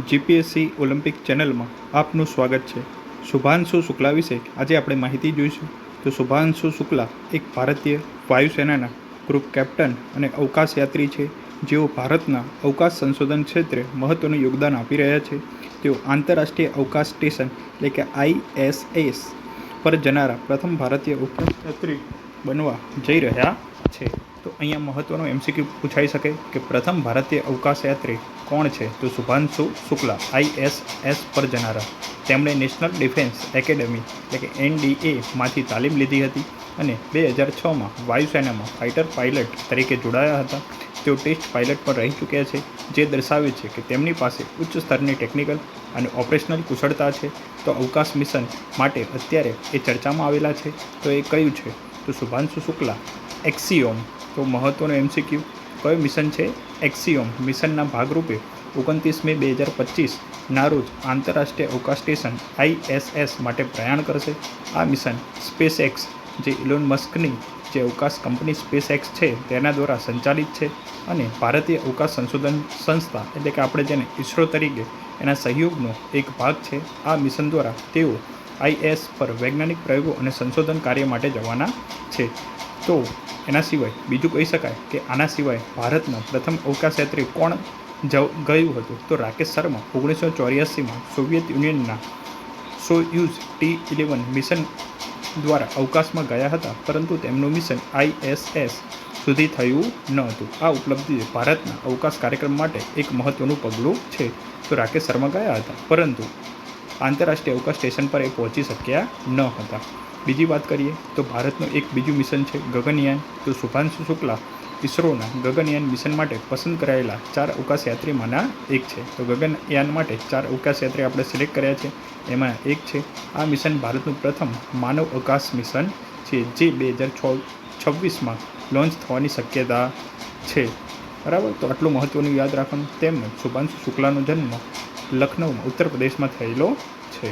GPSC Olympic ચેનલમાં આપનું સ્વાગત છે। શુભાંશુ શુક્લા વિશે આજે આપણે માહિતી જોઈશું। તો શુભાંશુ શુક્લા એક ભારતીય વાયુસેનાના ગ્રુપ કેપ્ટન અને અવકાશયાત્રી છે, જેઓ ભારતના અવકાશ સંશોધન ક્ષેત્રે મહત્ત્વનું યોગદાન આપી રહ્યા છે। તેઓ આંતરરાષ્ટ્રીય અવકાશ સ્ટેશન એટલે કે ISS પર જનારા પ્રથમ ભારતીય અવકાશયાત્રી બનવા જઈ રહ્યા છે। તો અહીંયા મહત્ત્વનો MCQ પૂછાઈ શકે કે પ્રથમ ભારતીય અવકાશયાત્રી કોણ છે? તો શુભાંશુ શુક્લા ISS પર જનારા। તેમણે નેશનલ ડિફેન્સ એકેડમી એટલે કે NDAમાંથી તાલીમ લીધી હતી અને 2006માં વાયુસેનામાં ફાઇટર પાયલટ તરીકે જોડાયા હતા। તેઓ ટેસ્ટ પાયલટ પણ રહી ચૂક્યા છે, જે દર્શાવે છે કે તેમની પાસે ઉચ્ચ સ્તરની ટેકનિકલ અને ઓપરેશનલ કુશળતા છે। તો અવકાશ મિશન માટે અત્યારે એ ચર્ચામાં આવેલા છે, તો એ કયું છે? તો શુભાંશુ શુક્લા એક્સિયોમ। તો મહત્ત્વનો MCQ કયો મિશન છે? એક્સિયોમ મિશનના ભાગરૂપે 29 મે 2025ના રોજ આંતરરાષ્ટ્રીય અવકાશ સ્ટેશન ISS માટે પ્રયાણ કરશે। આ મિશન સ્પેસએક્સ જે ઇલોન મસ્કની જે અવકાશ કંપની સ્પેસએક્સ છે તેના દ્વારા સંચાલિત છે અને ભારતીય અવકાશ સંશોધન સંસ્થા એટલે કે આપણે જેને ISRO તરીકે એના સહયોગનો એક ભાગ છે। આ મિશન દ્વારા તેઓ IS પર વૈજ્ઞાનિક પ્રયોગો અને સંશોધન કાર્ય માટે જવાના છે। તો એના સિવાય બીજું કહી શકાય કે આના સિવાય ભારતના પ્રથમ અવકાશયાત્રી કોણ ગયું હતું? તો રાકેશ શર્મા 1984માં સોવિયત યુનિયનના સોયુઝ T11 મિશન દ્વારા અવકાશમાં ગયા હતા, પરંતુ તેમનું મિશન ISS સુધી થયું ન હતું। આ ઉપલબ્ધિ ભારતના અવકાશ કાર્યક્રમ માટે એક મહત્ત્વનું પગલું છે। તો રાકેશ શર્મા ગયા હતા, પરંતુ આંતરરાષ્ટ્રીય અવકાશ સ્ટેશન પર એ પહોંચી શક્યા ન હતા। બીજી વાત કરીએ તો ભારતનું એક બીજું મિશન છે ગગનયાન। તો શુભાંશુ શુક્લા ISROના ગગનયાન મિશન માટે પસંદ કરાયેલા 4 અવકાશયાત્રીમાંના એક છે। તો ગગનયાન માટે 4 અવકાશયાત્રી આપણે સિલેક્ટ કર્યા છે, એમાં એક છે। આ મિશન ભારતનું પ્રથમ માનવ અવકાશ મિશન છે, જે 2026માં લોન્ચ થવાની શક્યતા છે। બરાબર, તો આટલું મહત્ત્વનું યાદ રાખવાનું। તેમજ શુભાંશુ શુક્લાનો જન્મ લખનઉમાં ઉત્તર પ્રદેશમાં થયેલો છે।